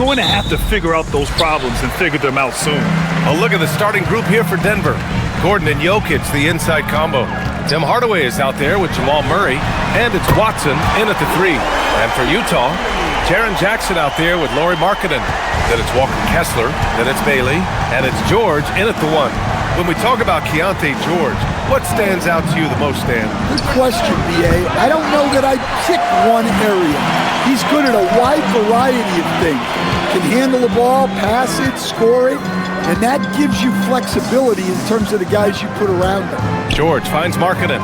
going to have to figure out those problems and figure them out soon. A look at the starting group here for Denver. Gordon and Jokic, the inside combo. Tim Hardaway is out there with Jamal Murray, and it's Watson in at the 3. And for Utah, Jaren Jackson out there with Lauri Markkanen. Then it's Walker Kessler, then it's Bailey, and it's George in at the 1. When we talk about Keontae George, what stands out to you the most, Stan? Good question, B.A. I don't know that I'd pick one area. He's good at a wide variety of things. Can handle the ball, pass it, score it, and that gives you flexibility in terms of the guys you put around him. George finds Markkanen.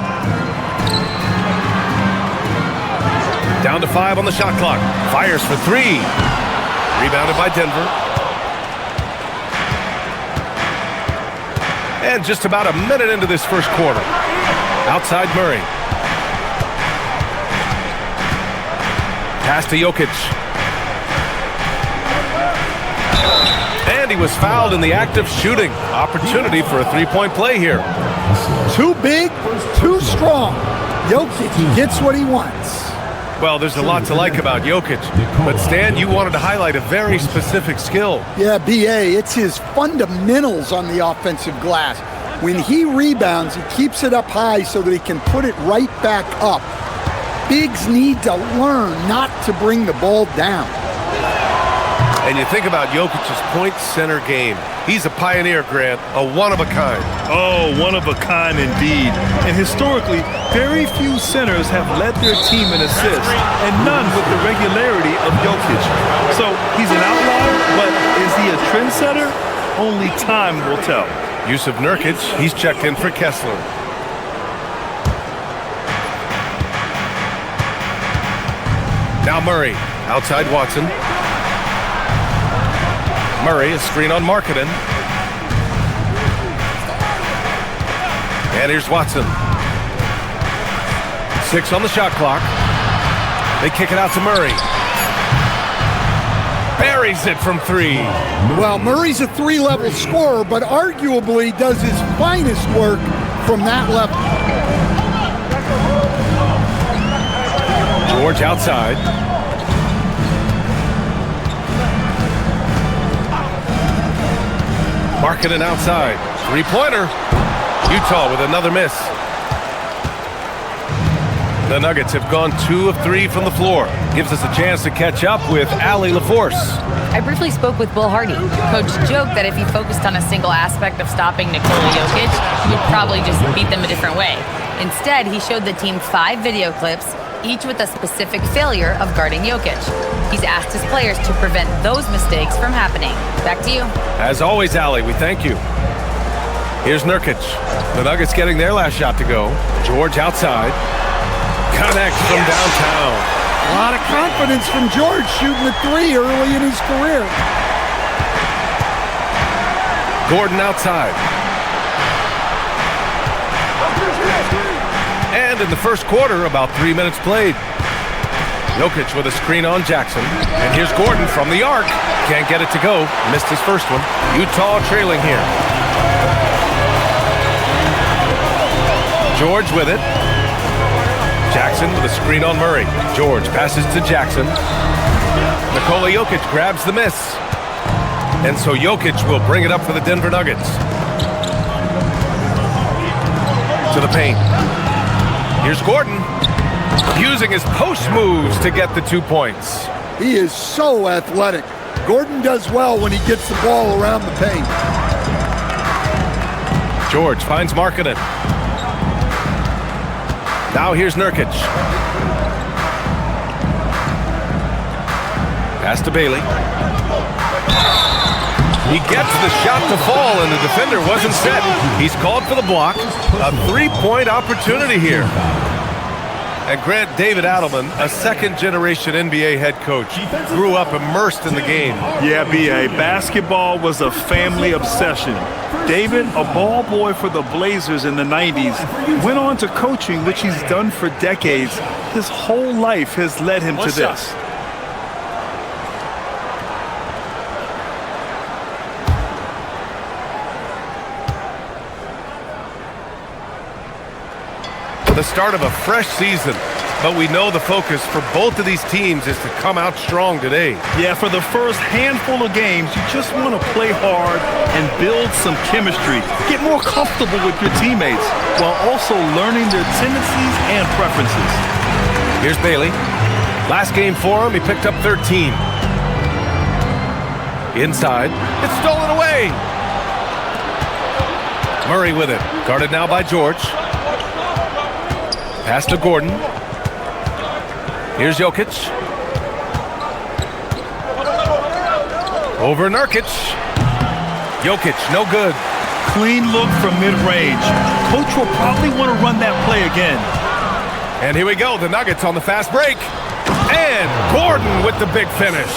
Down to 5 on the shot clock. Fires for 3. Rebounded by Denver. And just about a minute into this first quarter. Outside Murray. Pass to Jokic. And he was fouled in the act of shooting. Opportunity for a three-point play here. Too big, too strong. Jokic gets what he wants. Well, there's a lot to like about Jokic. But Stan, you wanted to highlight a very specific skill. Yeah, B.A., it's his fundamentals on the offensive glass. When he rebounds, he keeps it up high so that he can put it right back up. Bigs need to learn not to bring the ball down. And you think about Jokic's point center game. He's a pioneer, Grant, a one-of-a-kind. Oh, one of a kind indeed. And historically, very few centers have led their team in assists, and none with the regularity of Jokic. So he's an outlier, but is he a trendsetter? Only time will tell. Yusuf Nurkic, he's checked in for Kessler. Now Murray, outside Watson. Murray, a screen on Markkanen. And here's Watson. 6 on the shot clock. They kick it out to Murray. Buries it from 3. Well, Murray's a 3-level scorer, but arguably does his finest work from that level. George outside. Markkanen outside. 3-pointer. Utah with another miss. The Nuggets have gone 2 of 3 from the floor. Gives us a chance to catch up with Allie LaForce. I briefly spoke with Will Hardy. Coach joked that if he focused on a single aspect of stopping Nikola Jokic, he would probably just beat them a different way. Instead, he showed the team 5 video clips, each with a specific failure of guarding Jokic. He's asked his players to prevent those mistakes from happening. Back to you. As always, Allie, we thank you. Here's Nurkic. The Nuggets getting their last shot to go. George outside. Connects from downtown. A lot of confidence from George shooting a 3 early in his career. Gordon outside. And in the first quarter, about 3 minutes played. Jokic with a screen on Jackson. And here's Gordon from the arc. Can't get it to go. Missed his first one. Utah trailing here. George with it. Jackson with a screen on Murray. George passes to Jackson. Nikola Jokic grabs the miss. And so Jokic will bring it up for the Denver Nuggets. To the paint. Here's Gordon. Using his post moves to get the 2 points. He is so athletic. Gordon does well when he gets the ball around the paint. George finds Markkanen. Now here's Nurkic. Pass to Bailey. He gets the shot to fall, and the defender wasn't set. He's called for the block. A 3-point opportunity here. And Grant, David Adelman, a second-generation NBA head coach, grew up immersed in the game. Yeah, B.A., basketball was a family obsession. David, a ball boy for the Blazers in the 90s, went on to coaching, which he's done for decades. His whole life has led him to this. The start of a fresh season. But we know the focus for both of these teams is to come out strong today. Yeah, for the first handful of games, you just want to play hard and build some chemistry. Get more comfortable with your teammates while also learning their tendencies and preferences. Here's Bailey. Last game for him, he picked up 13. Inside, it's stolen away. Murray with it, guarded now by George. Pass to Gordon. Here's Jokic. Over Nurkic. Jokic, no good. Clean look from mid-range. Coach will probably want to run that play again. And here we go, the Nuggets on the fast break. And Gordon with the big finish.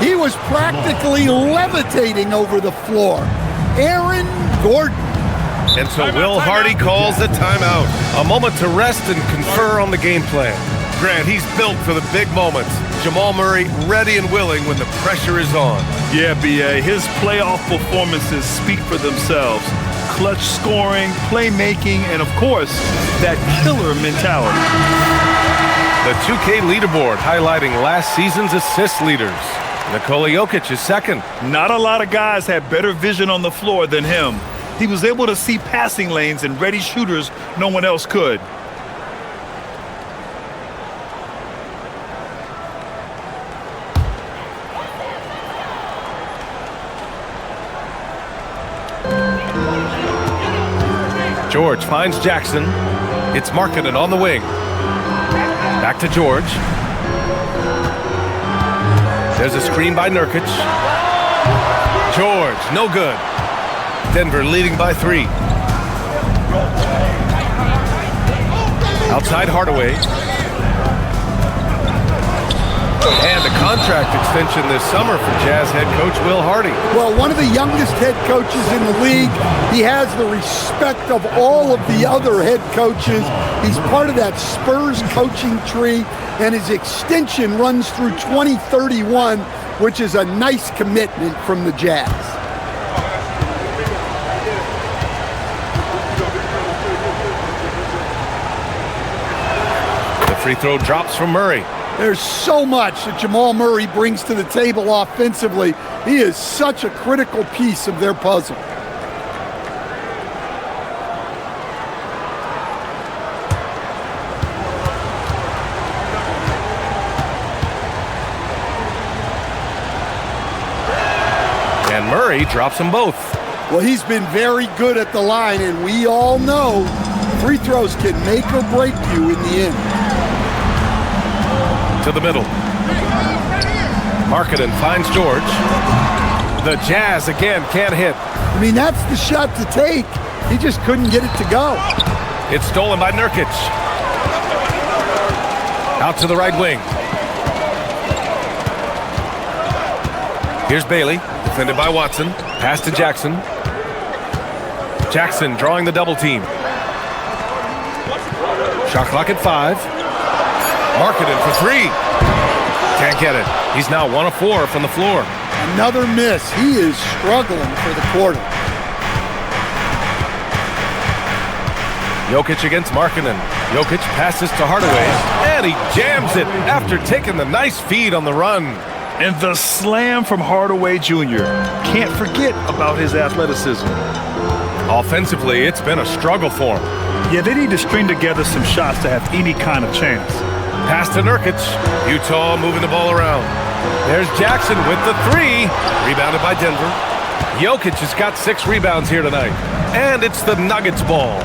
He was practically levitating over the floor. Aaron Gordon. And so Will Hardy calls the timeout. A moment to rest and confer on the game plan. Grant, he's built for the big moments. Jamal Murray ready and willing when the pressure is on. Yeah, B.A., his playoff performances speak for themselves. Clutch scoring, playmaking, and of course, that killer mentality. The 2K leaderboard highlighting last season's assist leaders. Nikola Jokic is second. Not a lot of guys had better vision on the floor than him. He was able to see passing lanes and ready shooters no one else could. George finds Jackson. It's Markkanen on the wing. Back to George. There's a screen by Nurkic. George, no good. Denver leading by 3. Outside Hardaway. And a contract extension this summer for Jazz head coach Will Hardy. Well, one of the youngest head coaches in the league. He has the respect of all of the other head coaches. He's part of that Spurs coaching tree, and his extension runs through 2031, which is a nice commitment from the Jazz. The free throw drops from Murray. There's so much that Jamal Murray brings to the table offensively. He is such a critical piece of their puzzle. And Murray drops them both. Well, he's been very good at the line, and we all know free throws can make or break you in the end. To the middle. Markkanen finds George. The Jazz again can't hit. I mean, that's the shot to take. He just couldn't get it to go. It's stolen by Nurkic. Out to the right wing. Here's Bailey, defended by Watson. Pass to Jackson. Jackson drawing the double team. Shot clock at 5. Markkanen for 3. Can't get it. He's now 1 of 4 from the floor. Another miss. He is struggling for the quarter. Jokic against Markkanen. Jokic passes to Hardaway, and he jams it after taking the nice feed on the run. And the slam from Hardaway Jr. Can't forget about his athleticism. Offensively, it's been a struggle for him. Yeah, they need to string together some shots to have any kind of chance. Pass to Nurkic. Utah moving the ball around. There's Jackson with the 3. Rebounded by Denver. Jokic has got 6 rebounds here tonight. And it's the Nuggets ball.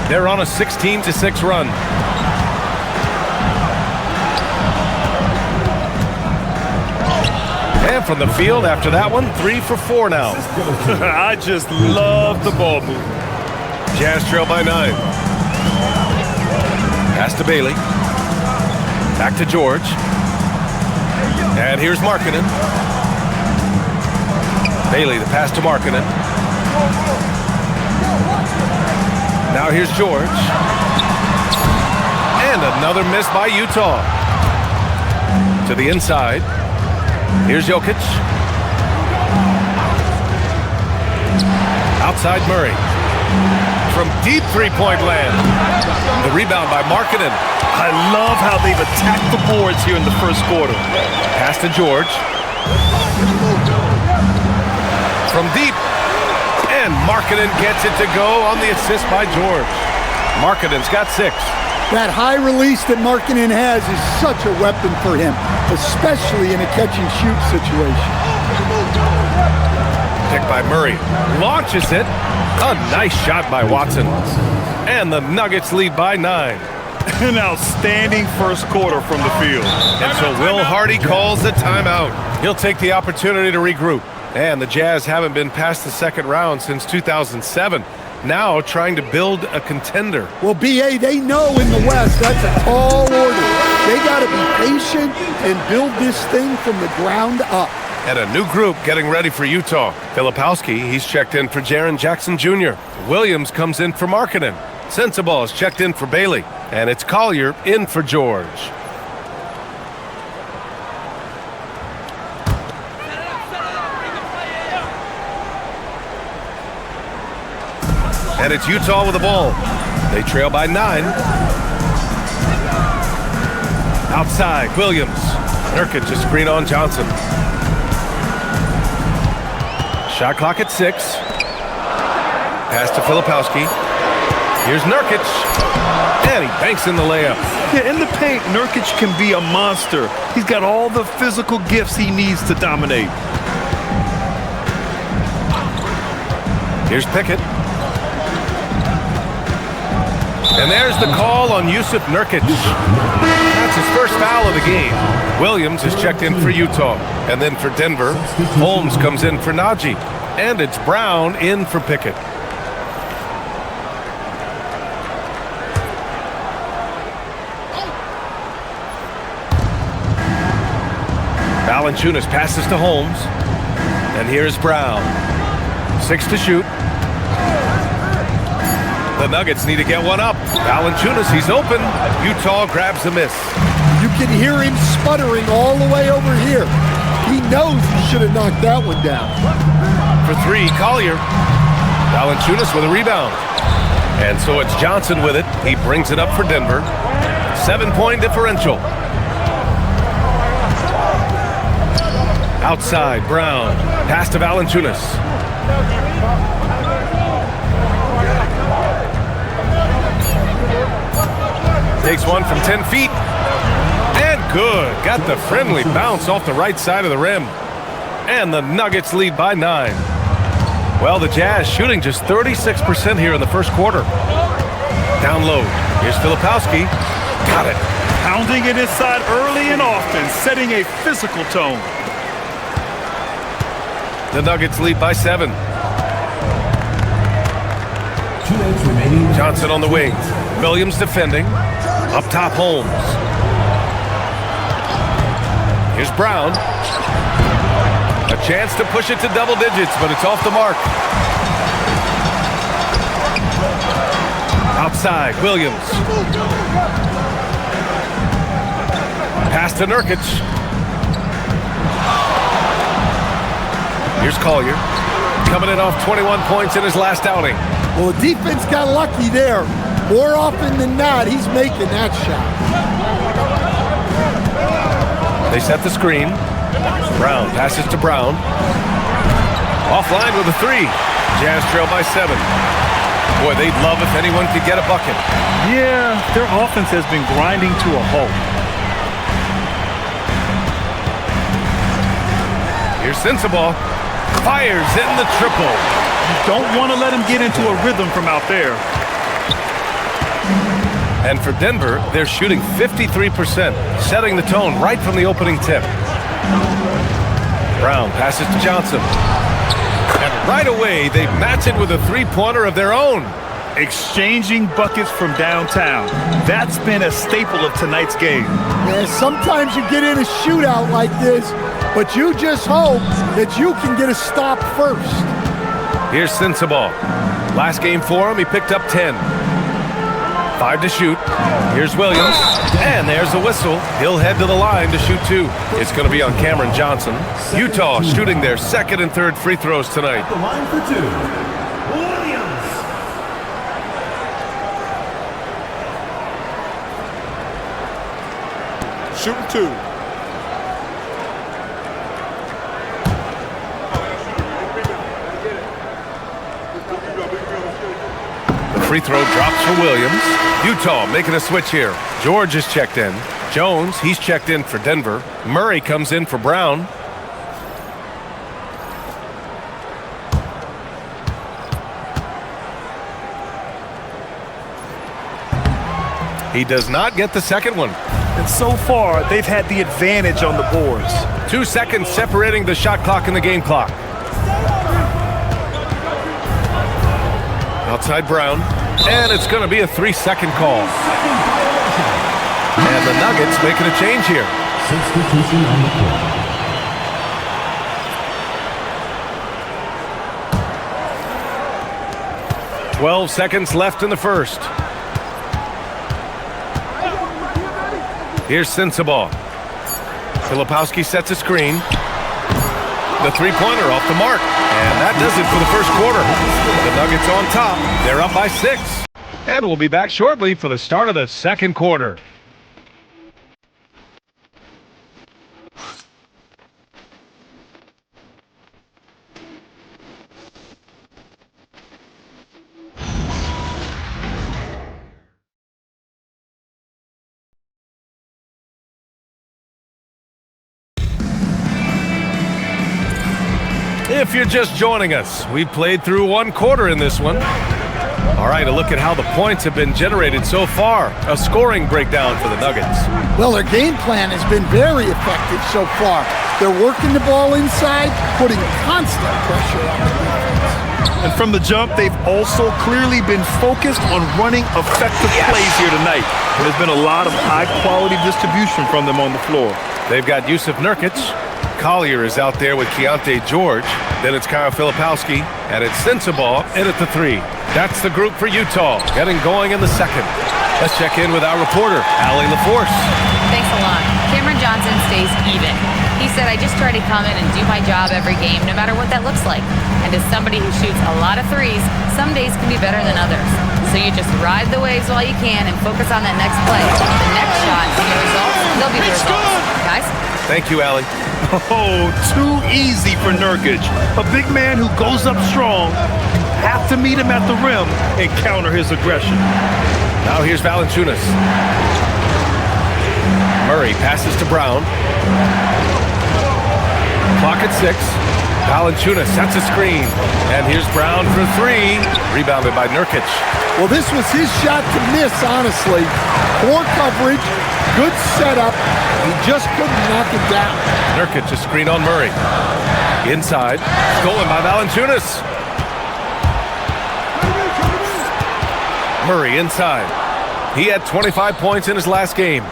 They're on a 16-6 run. And from the field after that one, 3 for 4 now. I just love the ball movement. Jazz trail by 9. Pass to Bailey. Back to George. And here's Markkanen. Bailey, the pass to Markkanen. Now here's George. And another miss by Utah. To the inside. Here's Jokic. Outside Murray. From deep three-point land. The rebound by Markkanen. I love how they've attacked the boards here in the first quarter. Pass to George. From deep. And Markkanen gets it to go on the assist by George. Markkanen's got 6. That high release that Markkanen has is such a weapon for him, especially in a catch-and-shoot situation. Picked by Murray. Launches it. A nice shot by Watson. And the Nuggets lead by 9. An outstanding first quarter from the field. And so Will Hardy calls the timeout. He'll take the opportunity to regroup. And the Jazz haven't been past the second round since 2007. Now trying to build a contender. Well, B.A., they know in the West that's a tall order. They got to be patient and build this thing from the ground up. And a new group getting ready for Utah. Filipowski, he's checked in for Jaren Jackson Jr. Williams comes in for Markkanen. Sensabaugh is checked in for Bailey. And it's Collier in for George. And it's Utah with the ball. They trail by 9. Outside, Williams. Nurkic just screen on Johnson. Shot clock at 6. Pass to Filipowski. Here's Nurkic. And he banks in the layup. Yeah, in the paint, Nurkic can be a monster. He's got all the physical gifts he needs to dominate. Here's Pickett. And there's the call on Yusuf Nurkic. That's his first foul of the game. Williams is checked in for Utah. And then for Denver, Holmes comes in for Najee. And it's Brown in for Pickett. Valanciunas passes to Holmes. And here's Brown. 6 to shoot. The Nuggets need to get one up. Valanciunas, he's open. Utah grabs the miss. You can hear him sputtering all the way over here. He knows he should have knocked that one down. For 3, Collier. Valanciunas with a rebound. And so it's Johnson with it. He brings it up for Denver. 7-point differential. Outside, Brown. Pass to Valanciunas. Takes one from 10 feet. And good. Got the friendly bounce off the right side of the rim. And the Nuggets lead by 9. Well, the Jazz shooting just 36% here in the first quarter. Down low. Here's Filipowski. Got it. Pounding it inside early and often, setting a physical tone. The Nuggets lead by 7. Johnson on the wing. Williams defending. Up top, Holmes. Here's Brown. A chance to push it to double digits, but it's off the mark. Outside, Williams. Pass to Nurkic. Here's Collier. Coming in off 21 points in his last outing. Well, the defense got lucky there. More often than not, he's making that shot. They set the screen. Brown passes to Brown. Offline with a 3. Jazz trail by 7. Boy, they'd love if anyone could get a bucket. Yeah, their offense has been grinding to a halt. Here's Sensabaugh. Fires in the triple. You don't want to let him get into a rhythm from out there. And for Denver, they're shooting 53%, setting the tone right from the opening tip. Brown passes to Johnson. And right away, they match it with a three-pointer of their own. Exchanging buckets from downtown. That's been a staple of tonight's game. Yeah, sometimes you get in a shootout like this, but you just hope that you can get a stop first. Here's Sensabaugh. Last game for him, he picked up 10. 5 to shoot. Here's Williams. And there's the whistle. He'll head to the line to shoot 2. It's going to be on Cameron Johnson. Utah shooting their second and third free throws tonight. The line for 2. Williams. shooting 2. The free throw drops for Williams. Utah making a switch here. George is checked in. Jones, he's checked in for Denver. Murray comes in for Brown. He does not get the second one. And so far, they've had the advantage on the boards. 2 seconds separating the shot clock and the game clock. Outside Brown, and it's going to be a 3-second call. And the Nuggets making a change here. Substitution on the court. 12 seconds left in the first. Here's Sensabaugh. Filipowski sets a screen. The three-pointer off the mark. And that does it for the first quarter. The Nuggets on top. They're up by 6. And we'll be back shortly for the start of the second quarter. If you're just joining us, we played through 1 quarter in this one. All right, a look at how the points have been generated so far. A scoring breakdown for the Nuggets. Well, their game plan has been very effective so far. They're working the ball inside, putting constant pressure on the defense. And from the jump, they've also clearly been focused on running effective plays here tonight. There's been a lot of high-quality distribution from them on the floor. They've got Yusuf Nurkic. Collier is out there with Keontae George. Then it's Kyle Filipowski. And it's Sensabaugh in at the 3. That's the group for Utah, getting going in the second. Let's check in with our reporter, Allie LaForce. Thanks a lot. Cameron Johnson stays even. He said, I just try to come in and do my job every game, no matter what that looks like. And as somebody who shoots a lot of threes, some days can be better than others. So you just ride the waves while you can and focus on that next play. The next shot and the results, they'll be the results. Guys? Thank you, Allie. Oh, too easy for Nurkic. A big man who goes up strong. Have to meet him at the rim and counter his aggression. Now here's Valanciunas. Murray passes to Brown. Clock at 6. Valanciunas sets a screen. And here's Brown for 3. Rebounded by Nurkic. Well, this was his shot to miss, honestly. Poor coverage, good setup. He just couldn't knock it down. Nurkic a screen on Murray. Inside. Stolen by Valanciunas. Murray inside. He had 25 points in his last game.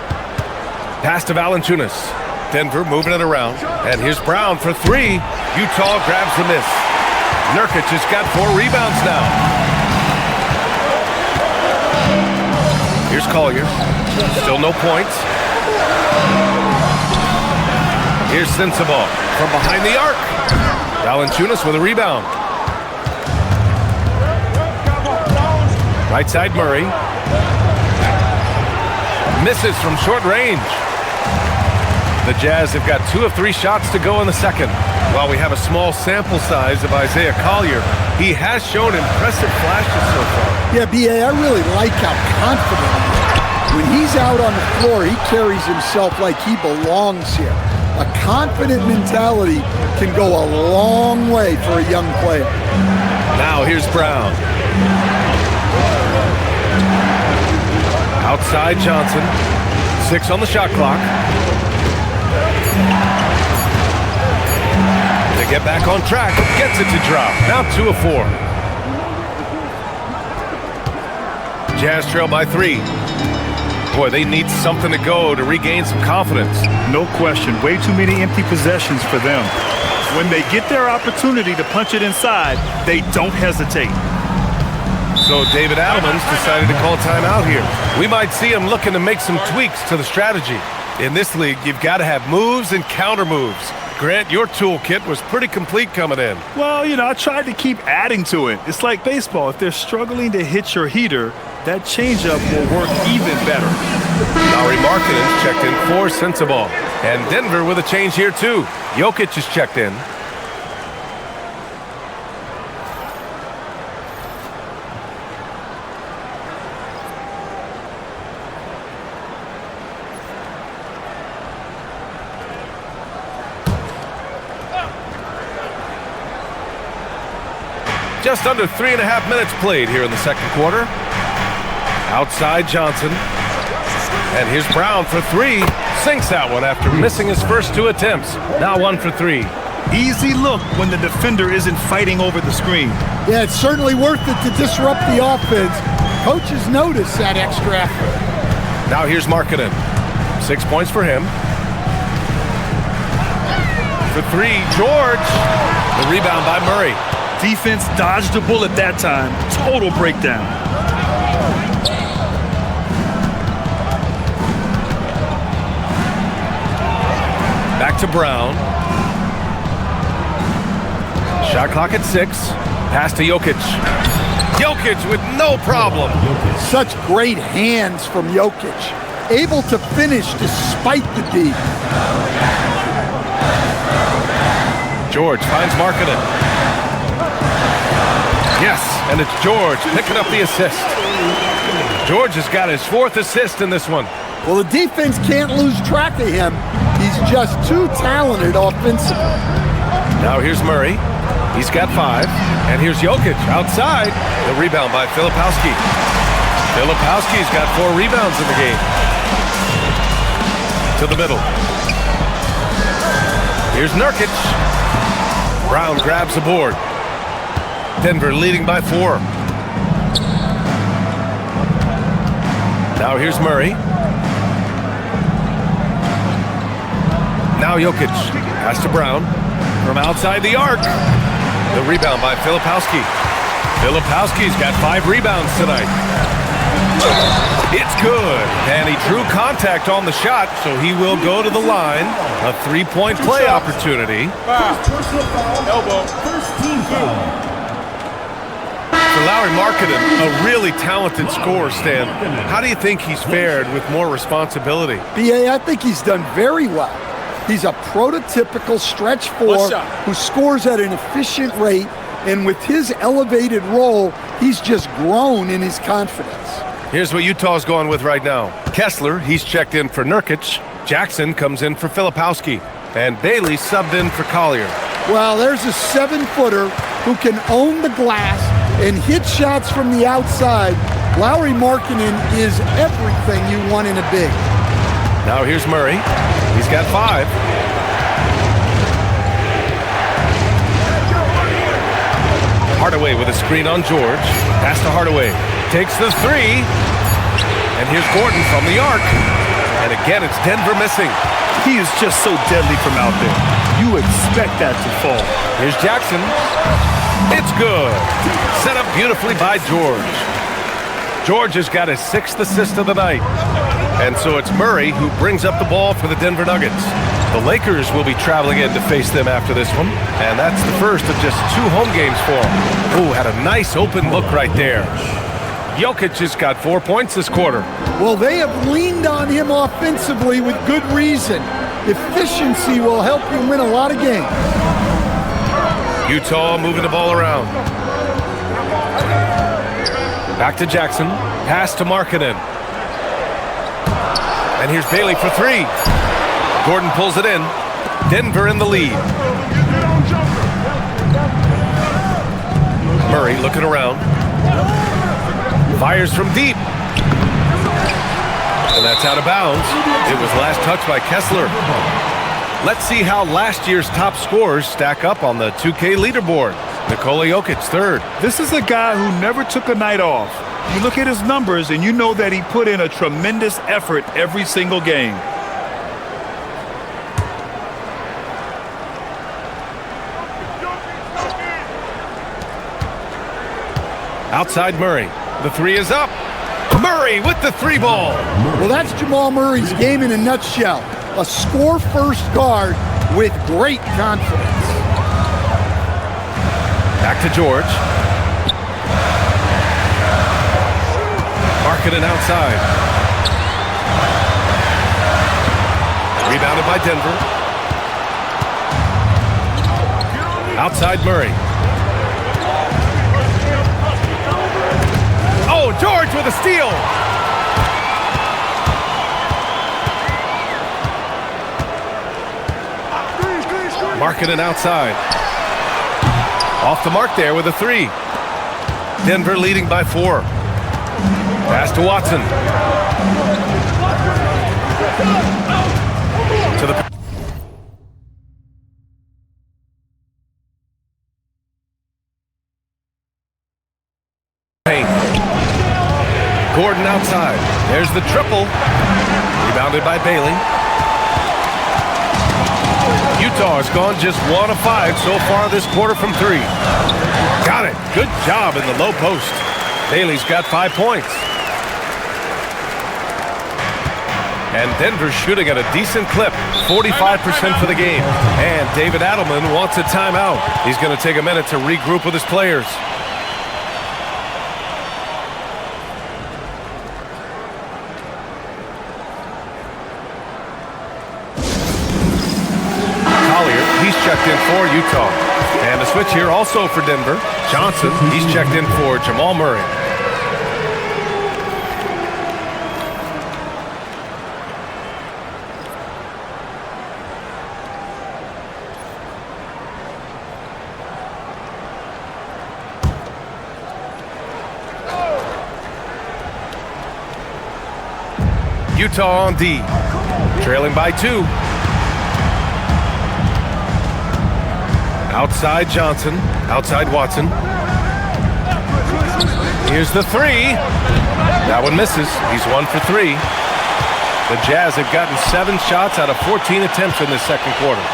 Pass to Valanciunas. Denver moving it around. And here's Brown for 3. Utah grabs the miss. Nurkic has got 4 rebounds now. Here's Collier. Still no points. Here's Sensabaugh from behind the arc. Valanciunas with a rebound. Right side Murray. Misses from short range. The Jazz have got 2 of 3 shots to go in the second. While we have a small sample size of Isaiah Collier, he has shown impressive flashes so far. Yeah, B.A., I really like how confident he is. When he's out on the floor, he carries himself like he belongs here. A confident mentality can go a long way for a young player. Now here's Brown. Outside Johnson. 6 on the shot clock. They get back on track. Gets it to drop. Now 2 of 4. Jazz trail by 3. Boy, they need something to go to regain some confidence. No question. Way too many empty possessions for them. When they get their opportunity to punch it inside, they don't hesitate. So David Adelman's decided to call timeout here. We might see him looking to make some tweaks to the strategy. In this league, you've got to have moves and counter moves. Grant, your toolkit was pretty complete coming in. Well, I tried to keep adding to it. It's like baseball. If they're struggling to hit your heater, that changeup will work even better. Lauri Markkanen's checked in for Sensabaugh. And Denver with a change here, too. Jokic is checked in. Just under 3.5 minutes played here in the second quarter. Outside Johnson. And here's Brown for three. Sinks that one after missing his first 2 attempts. Now 1 for 3. Easy look when the defender isn't fighting over the screen. Yeah, it's certainly worth it to disrupt the offense. Coaches notice that extra effort. Now here's Markkanen. 6 points for him. For 3, George. The rebound by Murray. Defense dodged a bullet that time. Total breakdown. Back to Brown. Shot clock at 6. Pass to Jokic. Jokic with no problem. Such great hands from Jokic. Able to finish despite the D. George finds Markkanen. Yes, and it's George picking up the assist. George has got his 4th assist in this one. Well, the defense can't lose track of him. He's just too talented offensively. Now here's Murray. He's got 5. And here's Jokic outside. The rebound by Filipowski. Filipowski's got 4 rebounds in the game. To the middle. Here's Nurkic. Brown grabs the board. Denver leading by 4. Now here's Murray. Now Jokic. Pass to Brown. From outside the arc. The rebound by Filipowski. Filipowski's got 5 rebounds tonight. It's good. And he drew contact on the shot, so he will go to the line. A 3-point play opportunity. Elbow. First team foul. For Lauri Markkanen, a really talented scorer, Stan. How do you think he's fared with more responsibility? B.A., I think he's done very well. He's a prototypical stretch 4 who scores at an efficient rate, and with his elevated role, he's just grown in his confidence. Here's what Utah's going with right now. Kessler, he's checked in for Nurkic. Jackson comes in for Filipowski. And Bailey subbed in for Collier. Well, there's a 7-footer who can own the glass and hit shots from the outside. Lauri Markkanen is everything you want in a big. Now here's Murray. He's got 5. Hardaway with a screen on George. Pass to Hardaway. Takes the 3. And here's Gordon from the arc. And again, it's Denver missing. He is just so deadly from out there. You expect that to fall. Here's Jackson. It's good. Set up beautifully by George. George has got his 6th assist of the night. And so it's Murray who brings up the ball for the Denver Nuggets. The Lakers will be traveling in to face them after this one. And that's the first of just 2 home games for them. Ooh, had a nice open look right there. Jokic has got 4 points this quarter. Well, they have leaned on him offensively with good reason. Efficiency will help you win a lot of games. Utah moving the ball around. Back to Jackson. Pass to Markkanen. And here's Bailey for 3. Gordon pulls it in. Denver in the lead. Murray looking around. Fires from deep. And that's out of bounds. It was last touched by Kessler. Let's see how last year's top scorers stack up on the 2K leaderboard. Nikola Jokic, 3rd. This is a guy who never took a night off. You look at his numbers and you know that he put in a tremendous effort every single game. Outside Murray. The 3 is up. Murray with the 3 ball. Well, that's Jamal Murray's game in a nutshell. A score-first guard with great confidence. Back to George. Marketing outside. Rebounded by Denver. Outside Murray. Oh, George with a steal. Marketing outside. Off the mark there with a three. Denver leading by 4. Pass to Watson. To the paint. Gordon outside. There's the triple. Rebounded by Bailey. Utah has gone just 1 of 5 so far this quarter from 3. Got it. Good job in the low post. Bailey's got 5 points. And Denver's shooting at a decent clip, 45% for the game. And David Adelman wants a timeout. He's going to take a minute to regroup with his players. He's checked in for Utah. And a switch here also for Denver. Johnson, he's checked in for Jamal Murray. Utah on D. Trailing by 2. Outside Johnson, outside Watson. Here's the 3. That one misses. He's 1 for 3. The Jazz have gotten 7 shots out of 14 attempts in this second quarter.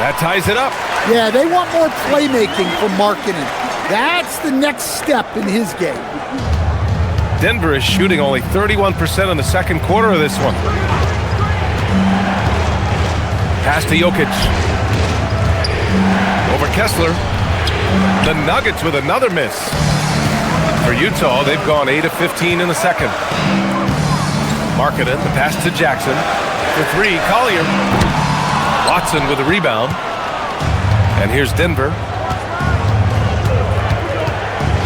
That ties it up. Yeah, they want more playmaking from Markkanen. That's the next step in his game. Denver is shooting only 31% in the second quarter of this one. Pass to Jokic. Over Kessler. The Nuggets with another miss. For Utah, they've gone 8 of 15 in the second. Markkanen, the pass to Jackson. For 3, Collier. Watson with a rebound. And here's Denver.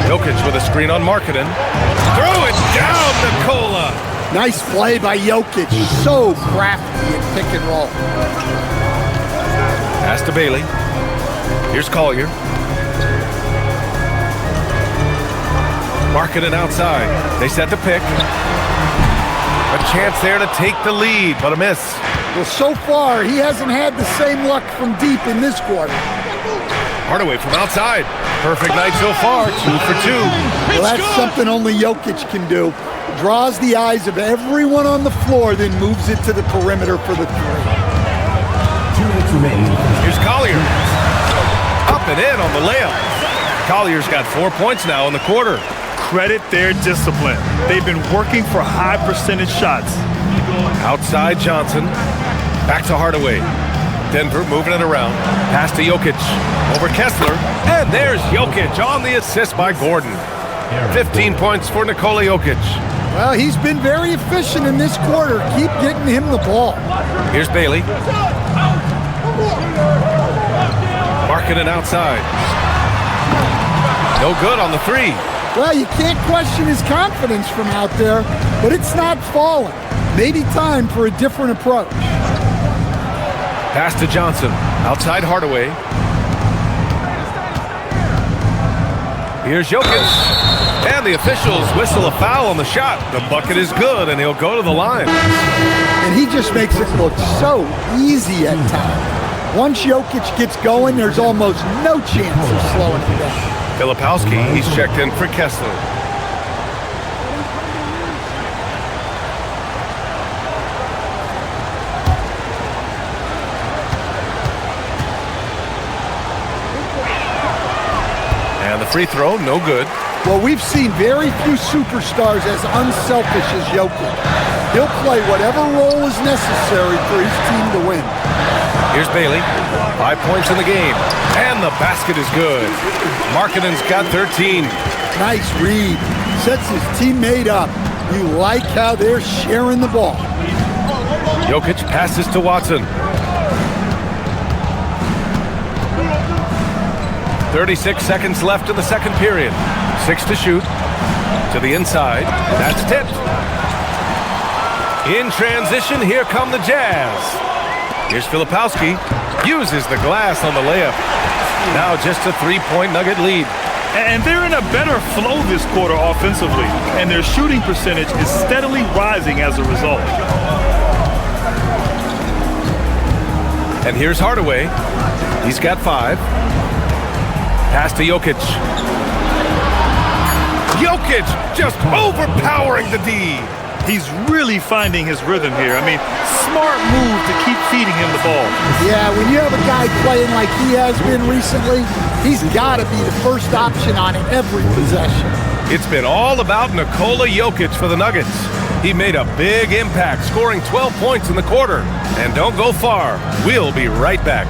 Jokic with a screen on Markkanen. Throw it down, Nikola. Nice play by Jokic. So crafty in pick and roll. Pass to Bailey. Here's Collier. Markkanen outside. They set the pick. A chance there to take the lead, but a miss. Well, so far, he hasn't had the same luck from deep in this quarter. Hardaway from outside. Perfect night so far, 2 for 2. Well, that's something only Jokic can do. Draws the eyes of everyone on the floor, then moves it to the perimeter for the 3. 2 minutes remaining. Here's Collier. Up and in on the layup. Collier's got 4 points now in the quarter. Credit their discipline. They've been working for high percentage shots. Outside Johnson. Back to Hardaway. Denver moving it around. Pass to Jokic. Over Kessler. And there's Jokic on the assist by Gordon. 15 points for Nikola Jokic. Well, he's been very efficient in this quarter. Keep getting him the ball. Here's Bailey. Markkanen outside. No good on the 3. Well, you can't question his confidence from out there, but it's not falling. Maybe time for a different approach. Pass to Johnson. Outside Hardaway. Here's Jokic. And the officials whistle a foul on the shot. The bucket is good, and he'll go to the line. And he just makes it look so easy at times. Once Jokic gets going, there's almost no chance of slowing him down. Filipowski, he's checked in for Kessler. And the free throw, no good. Well, we've seen very few superstars as unselfish as Jokic. He'll play whatever role is necessary for his team to win. Here's Bailey. 5 points in the game. And the basket is good. Markkanen's got 13. Nice read. Sets his teammate up. You like how they're sharing the ball. Jokic passes to Watson. 36 seconds left in the second period. 6 to shoot. To the inside. That's tipped. In transition, here come the Jazz. Here's Filipowski. Uses the glass on the layup. Now just a 3-point Nugget lead. And they're in a better flow this quarter offensively, and their shooting percentage is steadily rising as a result. And here's Hardaway. He's got 5. Pass to Jokic. Jokic just overpowering the D. He's really finding his rhythm here. I mean, smart move to keep feeding him the ball. Yeah, when you have a guy playing like he has been recently, he's got to be the first option on every possession. It's been all about Nikola Jokic for the Nuggets. He made a big impact, scoring 12 points in the quarter. And don't go far. We'll be right back.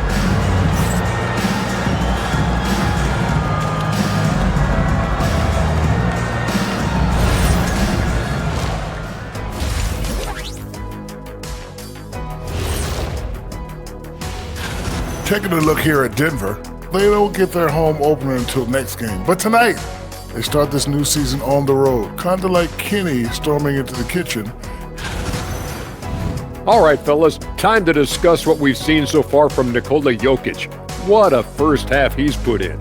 Taking a look here at Denver, they don't get their home opener until next game. But tonight, they start this new season on the road, kind of like Kenny storming into the kitchen. All right, fellas, time to discuss what we've seen so far from Nikola Jokic. What a first half he's put in.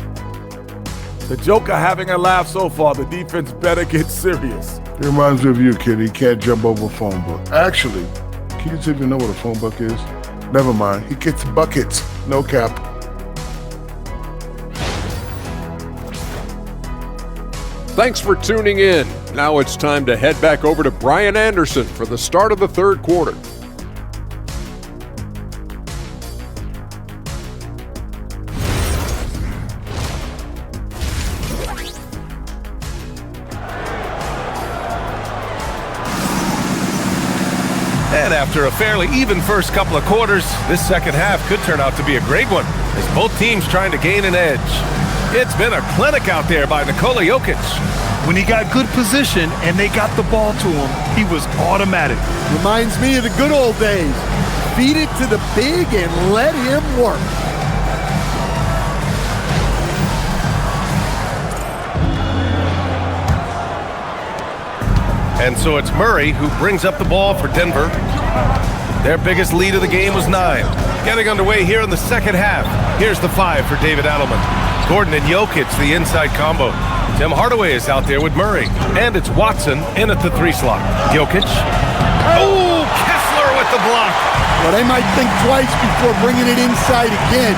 The Joker having a laugh so far. The defense better get serious. It reminds me of you, kid. He can't jump over a phone book. Actually, kids even know what a phone book is. Never mind. He gets buckets. No cap. Thanks for tuning in. Now it's time to head back over to Brian Anderson for the start of the third quarter. And after a fairly even first couple of quarters, this second half could turn out to be a great one, as both teams trying to gain an edge. It's been a clinic out there by Nikola Jokic. When he got good position and they got the ball to him, he was automatic. Reminds me of the good old days. Feed it to the big and let him work. And so it's Murray who brings up the ball for Denver. Their biggest lead of the game was 9. Getting underway here in the second half. Here's the 5 for David Adelman. Gordon and Jokic, the inside combo. Tim Hardaway is out there with Murray. And it's Watson in at the 3 slot. Jokic. Oh, Kessler with the block. Well, they might think twice before bringing it inside again.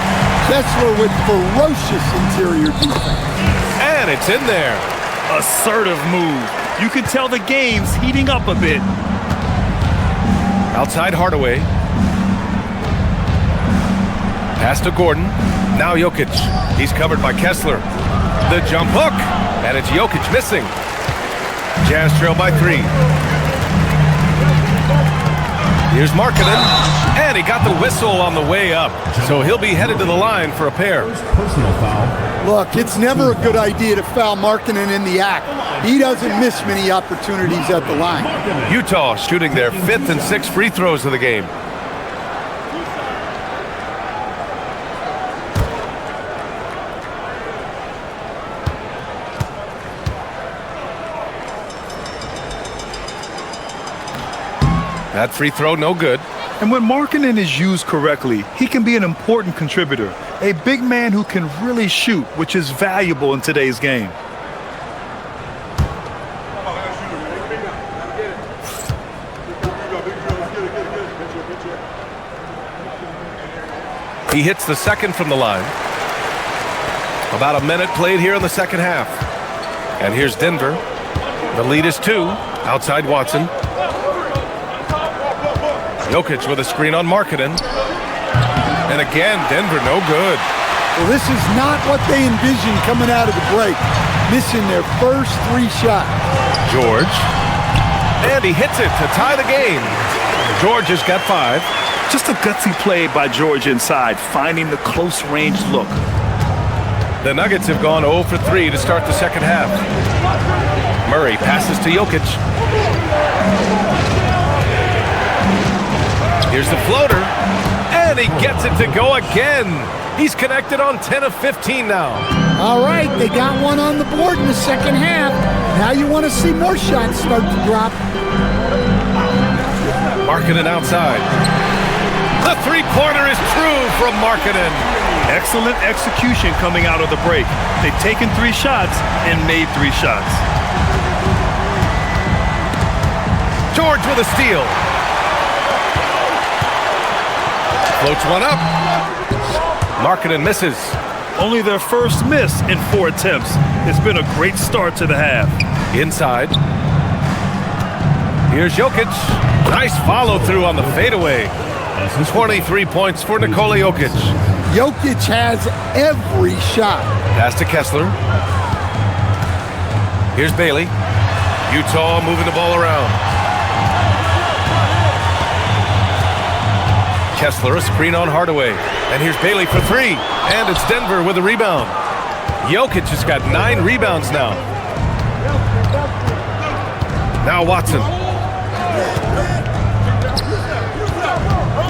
Kessler with ferocious interior defense. And it's in there. Assertive move. You can tell the game's heating up a bit. Outside Hardaway. Pass to Gordon. Now Jokic. He's covered by Kessler. The jump hook. And it's Jokic missing. Jazz trail by 3. Here's Markkanen. And he got the whistle on the way up. So he'll be headed to the line for a pair. Personal foul. Look, it's never a good idea to foul Markkanen in the act. He doesn't miss many opportunities at the line. Utah shooting their 5th and 6th free throws of the game. That free throw, no good. And when Markkanen is used correctly, he can be an important contributor. A big man who can really shoot, which is valuable in today's game. He hits the second from the line. About a minute played here in the second half. And here's Denver. The lead is 2. Outside Watson. Jokic with a screen on Markkanen. And again, Denver no good. Well, this is not what they envisioned coming out of the break. Missing their first 3 shots. George. And he hits it to tie the game. George has got 5. Just a gutsy play by George inside, finding the close-range look. The Nuggets have gone 0 for 3 to start the second half. Murray passes to Jokic. Here's the floater, and he gets it to go again. He's connected on 10 of 15 now. All right, they got one on the board in the second half. Now you want to see more shots start to drop. Markkanen outside. The three-pointer is true from Markkanen. Excellent execution coming out of the break. They've taken 3 shots and made 3 shots. George with a steal. Floats one up. Markkanen misses. Only their first miss in 4 attempts. It's been a great start to the half. Inside. Here's Jokic. Nice follow-through on the fadeaway. 23 points for Nikola Jokic. Jokic has every shot. Pass to Kessler. Here's Bailey. Utah moving the ball around. Kessler, a screen on Hardaway. And here's Bailey for 3. And it's Denver with a rebound. Jokic has got 9 rebounds now. Now Watson.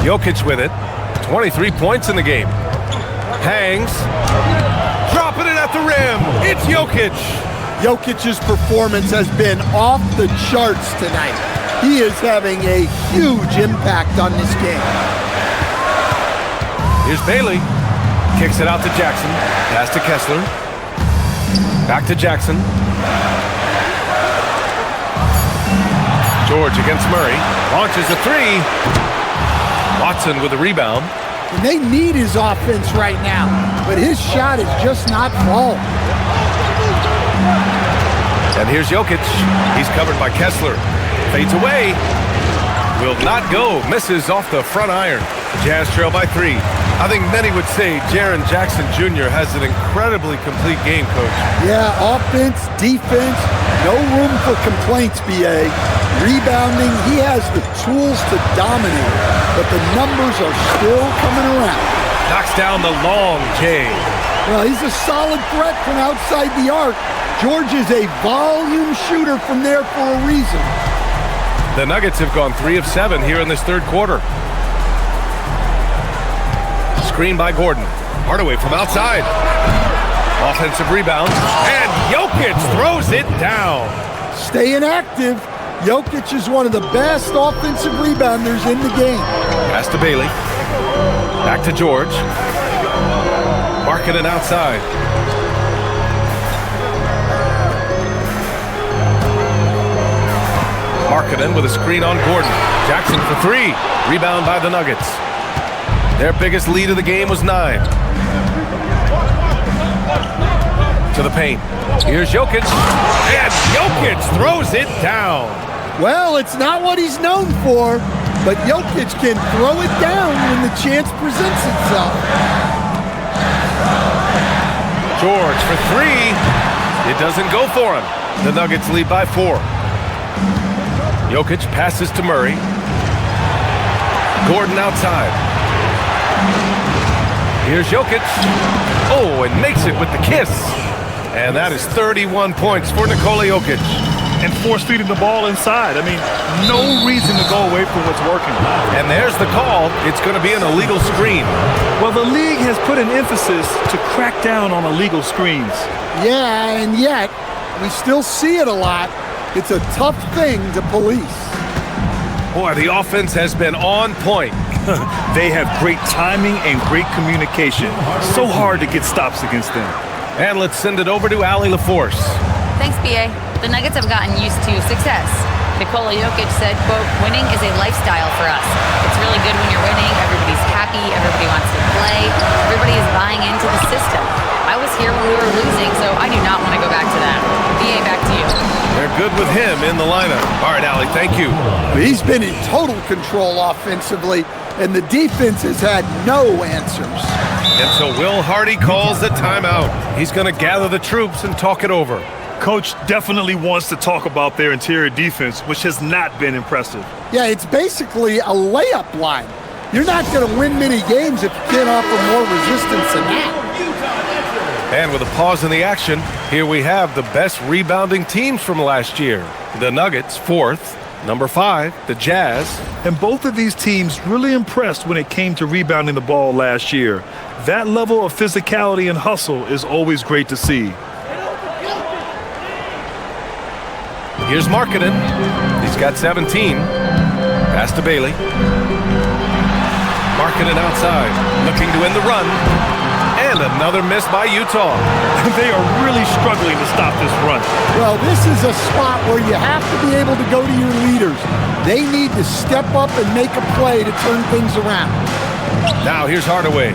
Jokic with it. 23 points in the game. Hangs. Dropping it at the rim. It's Jokic. Jokic's performance has been off the charts tonight. He is having a huge impact on this game. Here's Bailey. Kicks it out to Jackson. Pass to Kessler. Back to Jackson. George against Murray. Launches a 3. Watson with a rebound. And they need his offense right now, but his shot is just not falling. And here's Jokic. He's covered by Kessler. Fades away. Will not go. Misses off the front iron. Jazz trail by 3. I think many would say Jaren Jackson Jr. has an incredibly complete game, Coach. Yeah, offense, defense, no room for complaints, BA. Rebounding, he has the tools to dominate, but the numbers are still coming around. Knocks down the long J. Well, he's a solid threat from outside the arc. George is a volume shooter from there for a reason. The Nuggets have gone 3 of 7 here in this third quarter. Screen by Gordon. Hardaway from outside. Offensive rebound. And Jokic throws it down. Staying active. Jokic is one of the best offensive rebounders in the game. Pass to Bailey. Back to George. Markkanen outside. Markkanen with a screen on Gordon. Jackson for 3. Rebound by the Nuggets. Their biggest lead of the game was 9. To the paint. Here's Jokic. And Jokic throws it down. Well, it's not what he's known for, but Jokic can throw it down when the chance presents itself. George for 3. It doesn't go for him. The Nuggets lead by 4. Jokic passes to Murray. Gordon outside. Here's Jokic. Oh, and makes it with the kiss. And that is 31 points for Nikola Jokic. And force-feeding the ball inside. I mean, no reason to go away from what's working. And there's the call. It's going to be an illegal screen. Well, the league has put an emphasis to crack down on illegal screens. Yeah, and yet, we still see it a lot. It's a tough thing to police. Boy, the offense has been on point. They have great timing and great communication. So hard to get stops against them. And let's send it over to Allie LaForce. Thanks, BA. The Nuggets have gotten used to success. Nikola Jokic said, quote, winning is a lifestyle for us. It's really good when you're winning. Everybody's happy. Everybody wants to play. Everybody is buying into the system. I was here when we were losing, so I do not want to go back to that. BA, back to you. They're good with him in the lineup. All right, Allie, thank you. He's been in total control offensively, and the defense has had no answers. And so Will Hardy calls the timeout. He's going to gather the troops and talk it over. Coach definitely wants to talk about their interior defense, which has not been impressive. Yeah, it's basically a layup line. You're not going to win many games if you can't offer more resistance than that. And with a pause in the action, here we have the best rebounding teams from last year. The Nuggets, 4th. Number 5, the Jazz. And both of these teams really impressed when it came to rebounding the ball last year. That level of physicality and hustle is always great to see. Here's Markkanen. He's got 17. Pass to Bailey. Markkanen outside, looking to end the run. And another miss by Utah. They are really struggling to stop this run. Well, this is a spot where you have to be able to go to your leaders. They need to step up and make a play to turn things around. Now here's Hardaway.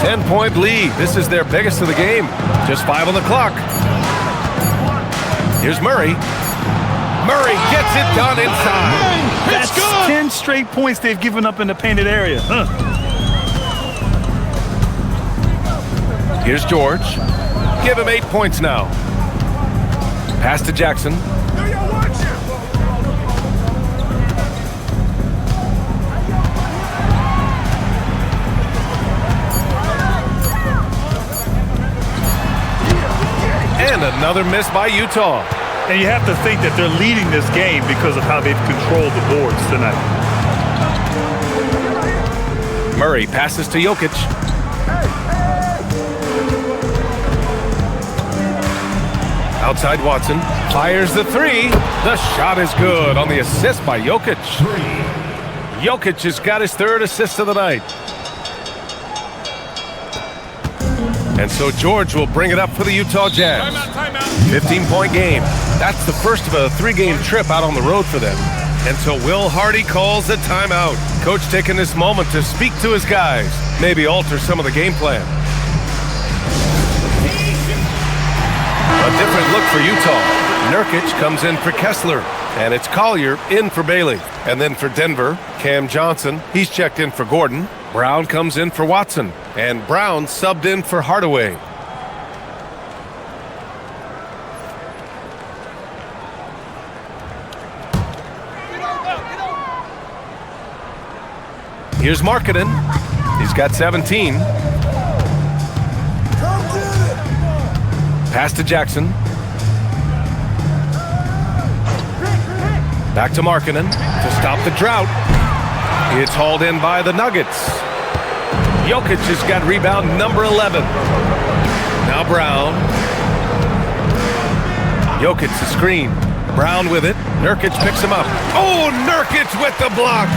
10-point lead. This is their biggest of the game. Just 5 on the clock. Here's Murray. Murray gets it done inside. That's 10 straight points they've given up in the painted area. Here's George. Give him 8 points now. Pass to Jackson. And another miss by Utah. And you have to think that they're leading this game because of how they've controlled the boards tonight. Murray passes to Jokic. Outside Watson, fires the 3. The shot is good on the assist by Jokic. Jokic has got his 3rd assist of the night. And so George will bring it up for the Utah Jazz. 15-point game. That's the first of a 3-game trip out on the road for them. And so Will Hardy calls the timeout. Coach taking this moment to speak to his guys, maybe alter some of the game plan. A different look for Utah. Nurkic comes in for Kessler, and it's Collier in for Bailey. And then for Denver, Cam Johnson, he's checked in for Gordon. Brown comes in for Watson, and Brown subbed in for Hardaway. Here's Markkanen. He's got 17. Pass to Jackson. Back to Markkanen to stop the drought. It's hauled in by the Nuggets. Jokic has got rebound number 11. Now Brown. Jokic the screen. Brown with it. Nurkic picks him up. Oh, Nurkic with the block.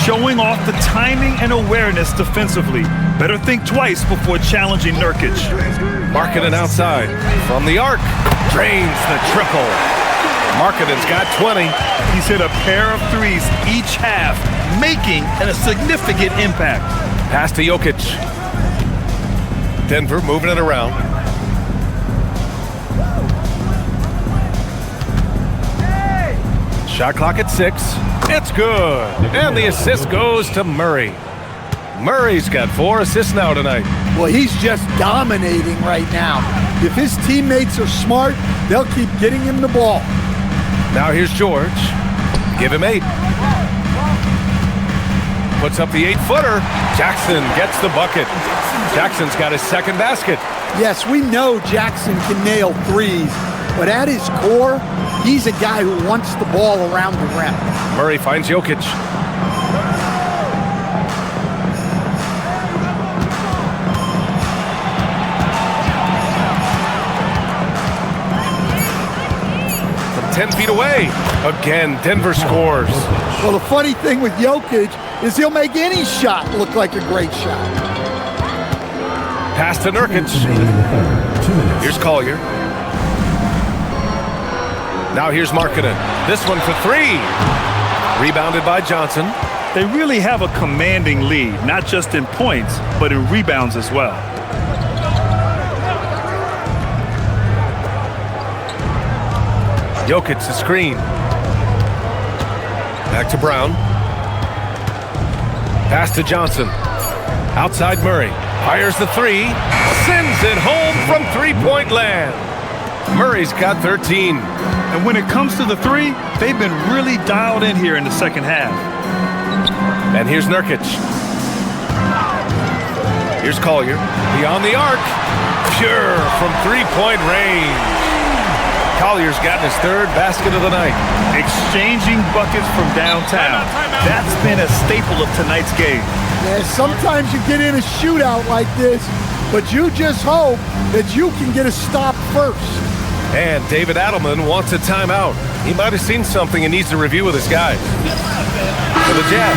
Showing off the timing and awareness defensively. Better think twice before challenging Nurkic. Markkanen outside. From the arc. Drains the triple. Markkanen's got 20. He's hit a pair of 3s each half, making a significant impact. Pass to Jokic. Denver moving it around. Shot clock at 6. It's good. And the assist goes to Murray. Murray's got 4 assists now tonight. Well, he's just dominating right now. If his teammates are smart, they'll keep getting him the ball. Now here's George. Give him 8. Puts up the 8-footer. Jackson gets the bucket. Jackson's got his 2nd basket. Yes, we know Jackson can nail 3s, but at his core, he's a guy who wants the ball around the rim. Murray finds Jokic. From 10 feet away. Again, Denver scores. Well, the funny thing with Jokic is he'll make any shot look like a great shot. Pass to Nurkic. Here's Collier. Now here's Markkanen. This one for 3. Rebounded by Johnson. They really have a commanding lead, not just in points, but in rebounds as well. Jokic the screen. Back to Brown. Pass to Johnson. Outside Murray. Fires the 3. Sends it home from 3-point land. Murray's got 13. And when it comes to the 3, they've been really dialed in here in the second half. And here's Nurkic. Here's Collier. Beyond the arc. Pure from three-point range. Collier's gotten his third basket of the night. Exchanging buckets from downtown. That's been a staple of tonight's game. Yeah, sometimes you get in a shootout like this, but you just hope that you can get a stop first. And David Adelman wants a timeout. He might have seen something and needs to review with his guys. For the Jazz,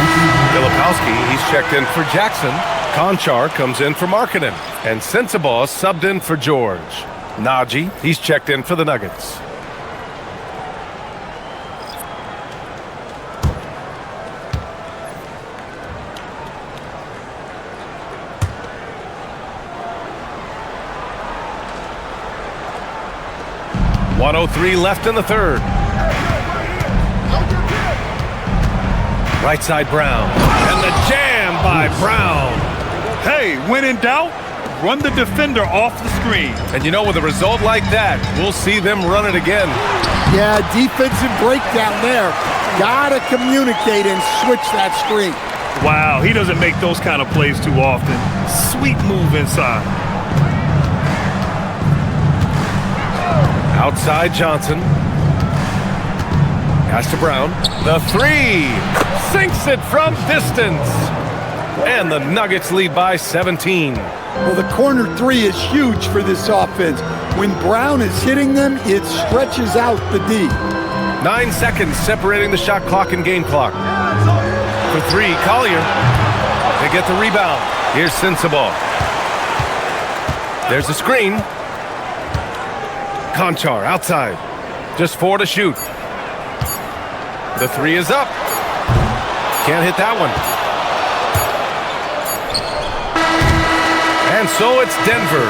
Filipowski, he's checked in for Jackson. Conchar comes in for Markkanen. And Sensabaugh subbed in for George. Najee, he's checked in for the Nuggets. .103 left in the third. Right side Brown. And the jam by Brown. Hey, when in doubt, run the defender off the screen. And you know, with a result like that, we'll see them run it again. Yeah, defensive breakdown there. Gotta communicate and switch that screen. Wow, he doesn't make those kind of plays too often. Sweet move inside. Outside Johnson. Pass to Brown. The three. Sinks it from distance. And the Nuggets lead by 17. Well, the corner three is huge for this offense. When Brown is hitting them, it stretches out the D. 9 seconds separating the shot clock and game clock. For three, Collier. They get the rebound. Here's Sensabaugh. There's a screen. Conchar outside. Just 4 to shoot. The three is up. Can't hit that one. And so it's Denver,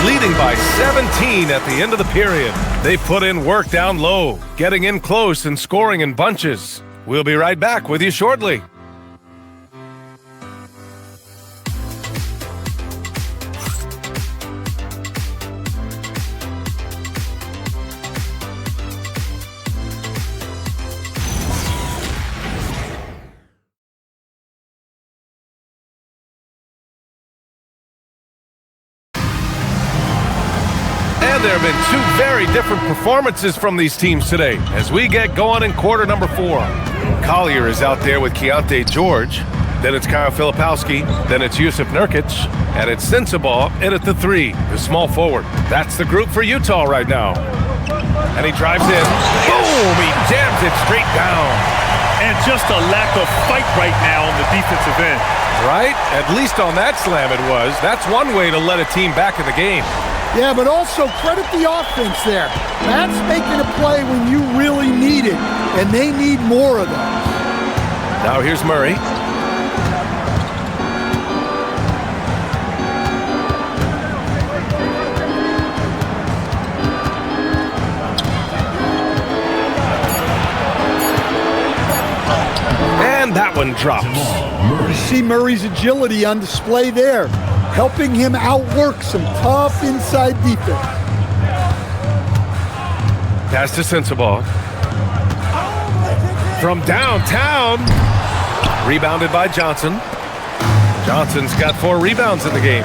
leading by 17 at the end of the period. They put in work down low, getting in close and scoring in bunches. We'll be right back with you shortly. There have been two very different performances from these teams today as we get going in quarter number 4. Collier is out there with Keontae George. Then it's Kyle Filipowski. Then it's Jusuf Nurkic. And it's Sensabaugh in at the 3, the small forward. That's the group for Utah right now. And he drives in. Boom! He jams it straight down. And just a lack of fight right now on the defensive end. Right? At least on that slam it was. That's one way to let a team back in the game. Yeah, but also credit the offense there. That's making a play when you really need it, and they need more of those. Now here's Murray. And that one drops. You see Murray's agility on display there, helping him outwork some tough inside defense. Pass to Sensabaugh. From downtown. Rebounded by Johnson. Johnson's got 4 rebounds in the game.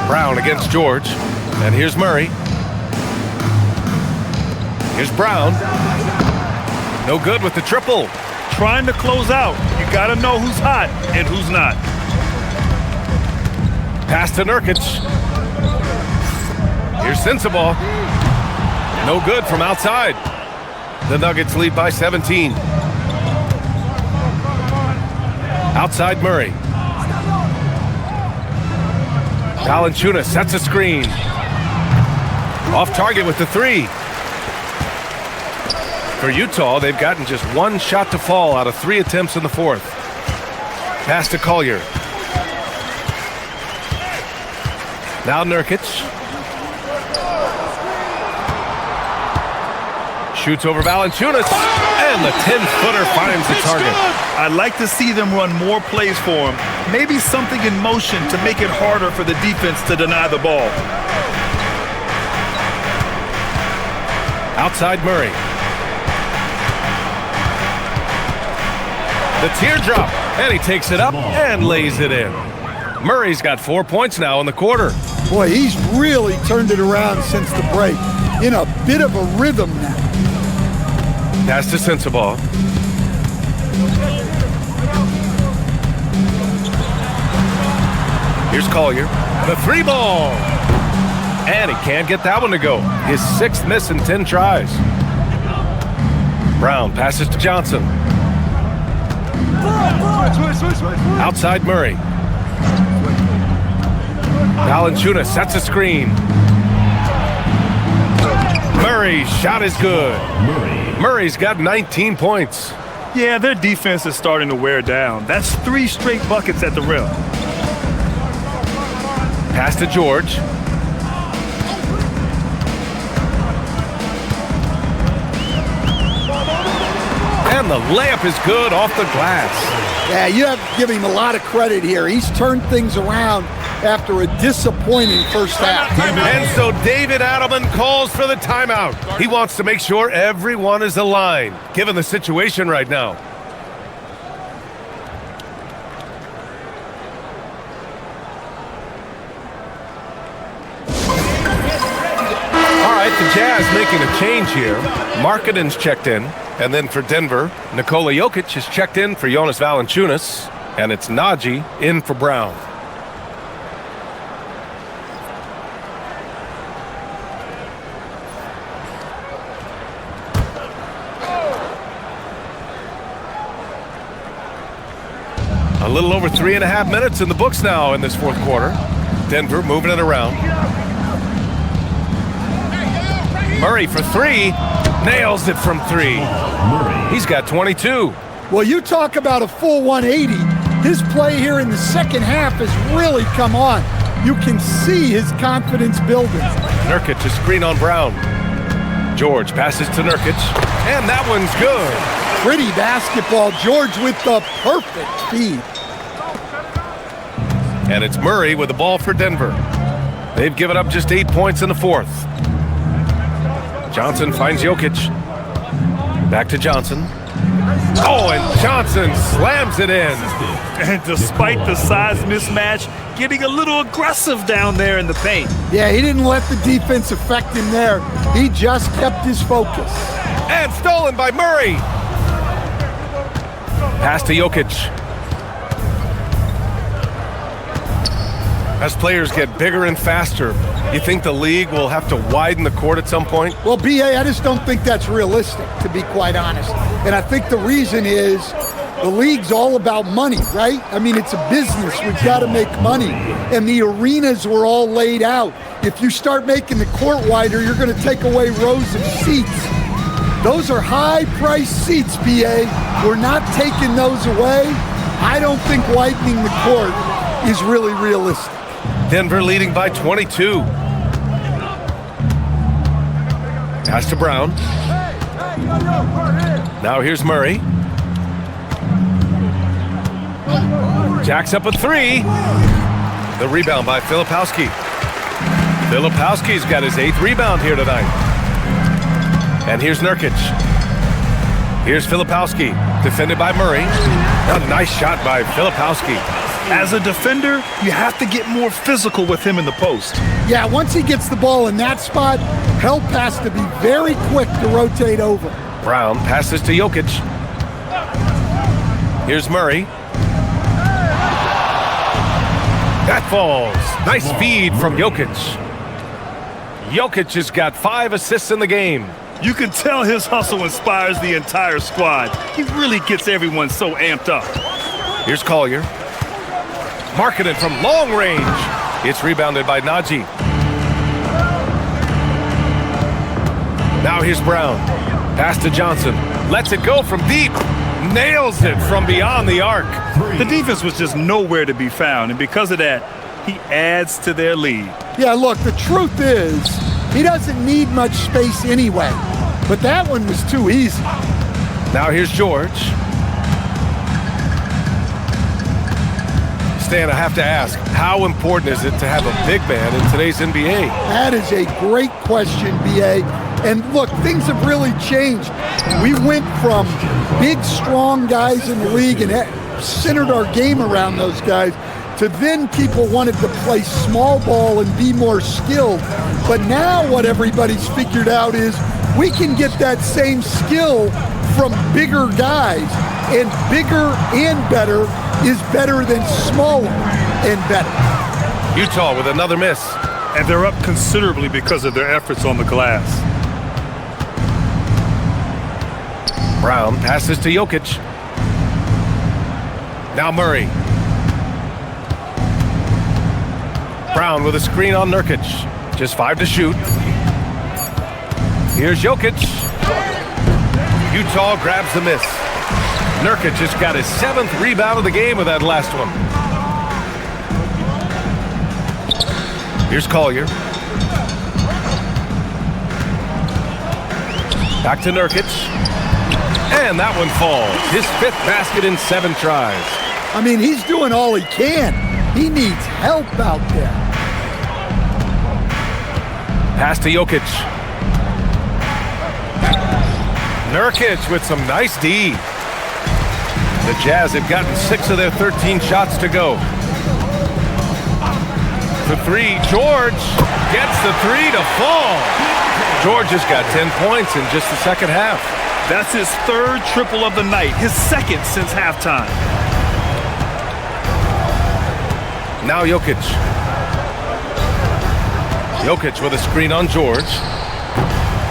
Brown against George. And here's Murray. Here's Brown. No good with the triple. Trying to close out. You got to know who's hot and who's not. Pass to Nurkic. Here's Sensabaugh. No good from outside. The Nuggets lead by 17. Outside Murray. Valanciunas sets a screen. Off target with the 3. For Utah, they've gotten just 1 shot to fall out of 3 attempts in the 4th. Pass to Collier. Now Nurkic. Shoots over Valanciunas, and the 10-footer finds the target. I'd like to see them run more plays for him. Maybe something in motion to make it harder for the defense to deny the ball. Outside Murray. The teardrop, and he takes it up and lays it in. Murray's got 4 points now in the quarter. Boy, he's really turned it around since the break. In a bit of a rhythm now. Pass to Sensabaugh. Here's Collier. The 3-ball. And he can't get that one to go. His 6th miss in 10 tries. Brown passes to Johnson. Outside Murray. Valanciunas sets a screen. Murray's shot is good. Murray's got 19 points. Yeah, their defense is starting to wear down. That's 3 straight buckets at the rim. Pass to George. And the layup is good off the glass. Yeah, you have to give him a lot of credit here. He's turned things around after a disappointing first half. And so David Adelman calls for the timeout. He wants to make sure everyone is aligned, given the situation right now. All right, the Jazz making a change here. Markkanen's checked in. And then for Denver, Nikola Jokic is checked in for Jonas Valanciunas. And it's Najee in for Brown. A little over 3.5 minutes in the books now in this fourth quarter. Denver moving it around. Murray for 3. Nails it from 3. He's got 22. Well, you talk about a full 180. His play here in the second half has really come on. You can see his confidence building. Nurkic a screen on Brown. George passes to Nurkic, and that one's good. Pretty basketball. George with the perfect feed. And it's Murray with the ball for Denver. They've given up just 8 points in the fourth. Johnson finds Jokic. Back to Johnson. Oh, and Johnson slams it in. And despite the size mismatch, getting a little aggressive down there in the paint. Yeah, he didn't let the defense affect him there. He just kept his focus. And stolen by Murray. Pass to Jokic. As players get bigger and faster, you think the league will have to widen the court at some point? Well, B.A., I just don't think that's realistic, to be quite honest. And I think the reason is the league's all about money, right? I mean, it's a business. We've got to make money. And the arenas were all laid out. If you start making the court wider, you're going to take away rows of seats. Those are high-priced seats, B.A. We're not taking those away. I don't think widening the court is really realistic. Denver leading by 22. Pass to Brown. Now here's Murray. Jacks up a 3. The rebound by Filipowski. Filipowski's got his 8th rebound here tonight. And here's Nurkic. Here's Filipowski, defended by Murray. A nice shot by Filipowski. As a defender, you have to get more physical with him in the post. Yeah, once he gets the ball in that spot, help has to be very quick to rotate over. Brown passes to Jokic. Here's Murray. That falls. Nice feed from Jokic. Jokic has got 5 assists in the game. You can tell his hustle inspires the entire squad. He really gets everyone so amped up. Here's Collier. Markkanen from long range. It's rebounded by Najee. Now here's Brown. Pass to Johnson. Lets it go from deep. Nails it from beyond the arc. The defense was just nowhere to be found, and because of that, he adds to their lead. Yeah, look, the truth is, he doesn't need much space anyway. But that one was too easy. Now here's George. Stan, I have to ask, how important is it to have a big man in today's NBA? That is a great question, B.A. And look, things have really changed. We went from big, strong guys in the league and centered our game around those guys to then people wanted to play small ball and be more skilled. But now what everybody's figured out is we can get that same skill from bigger guys, and bigger and better is better than smaller and better. Utah with another miss. And they're up considerably because of their efforts on the glass. Brown passes to Jokic. Now Murray. Brown with a screen on Nurkic. Just 5 to shoot. Here's Jokic. Utah grabs the miss. Nurkic just got his 7th rebound of the game with that last one. Here's Collier. Back to Nurkic. And that one falls. His 5th basket in 7 tries. I mean, he's doing all he can. He needs help out there. Pass to Jokic. Nurkic with some nice D. The Jazz have gotten 6 of their 13 shots to go. For 3, George gets the 3 to fall. George has got 10 points in just the second half. That's his 3rd triple of the night, his 2nd since halftime. Now Jokic. Jokic with a screen on George.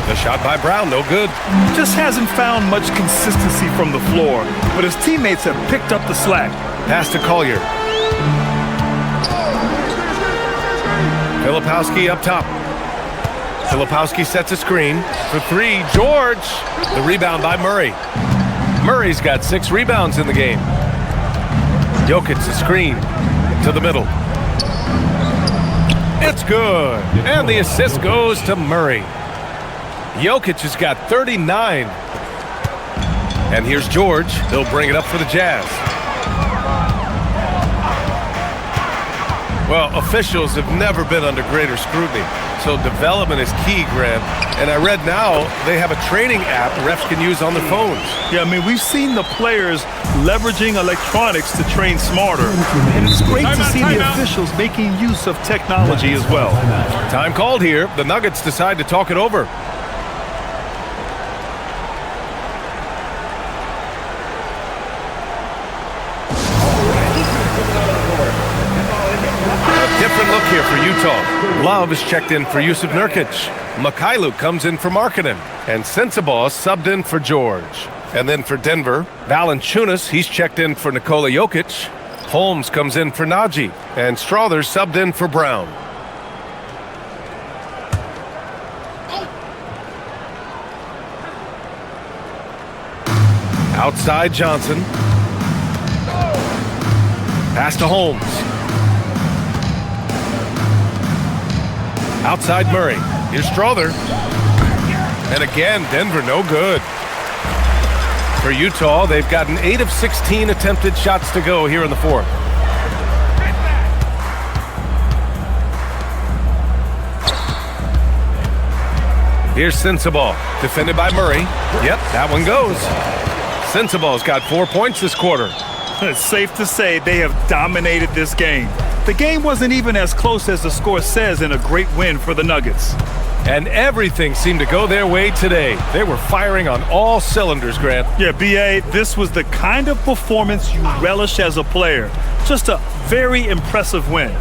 The shot by Brown, no good. Just hasn't found much consistency from the floor, but his teammates have picked up the slack. Pass to Collier. Filipowski up top. Filipowski sets a screen. For 3, George. The rebound by Murray. Murray's got 6 rebounds in the game. Jokic the screen to the middle. It's good. And the assist goes to Murray. Jokic has got 39. And here's George. He'll bring it up for the Jazz. Well, officials have never been under greater scrutiny. So development is key, Grant. And I read now they have a training app refs can use on their phones. Yeah, I mean, we've seen the players leveraging electronics to train smarter. And it's great to see the officials making use of technology as well. Time called here. The Nuggets decide to talk it over. Different look here for Utah. Love is checked in for Yusuf Nurkic. Mikhailuk comes in for Markkanen. And Sensabaugh subbed in for George. And then for Denver, Valanciunas, he's checked in for Nikola Jokic. Holmes comes in for Najee. And Strother subbed in for Brown. Outside Johnson. Pass to Holmes. Outside Murray. Here's Strother. And again, Denver no good. For Utah, they've gotten 8 of 16 attempted shots to go here in the 4th. Here's Sensabaugh, defended by Murray. Yep, that one goes. Sensabaugh's got 4 points this quarter. It's safe to say they have dominated this game. The game wasn't even as close as the score says in a great win for the Nuggets. And everything seemed to go their way today. They were firing on all cylinders, Grant. Yeah, B.A., this was the kind of performance you relish as a player. Just a very impressive win.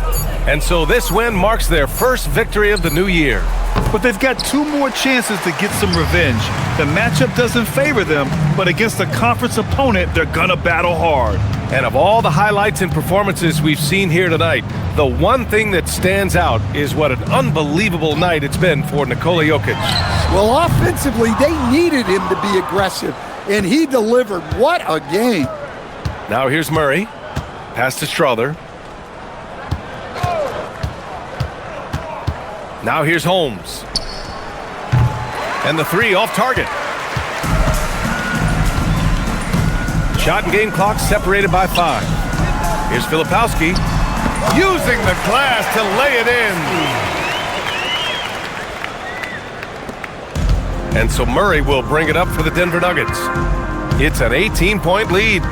And so this win marks their first victory of the new year. But they've got 2 more chances to get some revenge. The matchup doesn't favor them, but against a conference opponent, they're gonna battle hard. And of all the highlights and performances we've seen here tonight, the one thing that stands out is what an unbelievable night it's been for Nikola Jokic. Well, offensively, they needed him to be aggressive, and he delivered. What a game. Now here's Murray. Pass to Strother. Now here's Holmes. And the 3 off target. Shot and game clock separated by 5. Here's Filipowski using the glass to lay it in. And so Murray will bring it up for the Denver Nuggets. It's an 18-point lead.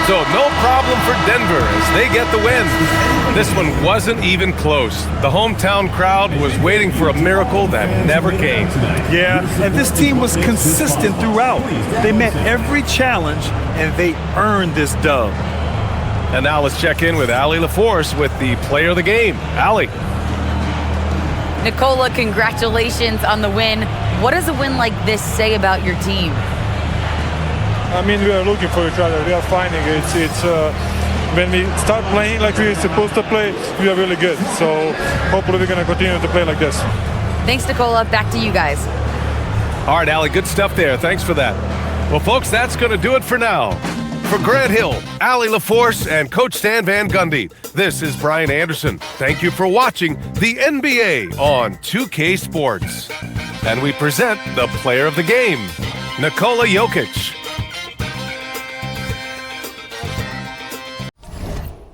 So no problem for Denver as they get the win. This one wasn't even close. The hometown crowd was waiting for a miracle that never came. Yeah, and this team was consistent throughout. They met every challenge, and they earned this dub. And now let's check in with Allie LaForce with the player of the game. Allie. Nikola, congratulations on the win. What does a win like this say about your team? I mean, we are looking for each other. We are finding it. It's when we start playing like we're supposed to play, we are really good. So hopefully we're going to continue to play like this. Thanks, Nikola. Back to you guys. All right, Allie, good stuff there. Thanks for that. Well, folks, that's going to do it for now. For Grant Hill, Allie LaForce, and Coach Stan Van Gundy, this is Brian Anderson. Thank you for watching the NBA on 2K Sports. And we present the player of the game, Nikola Jokic.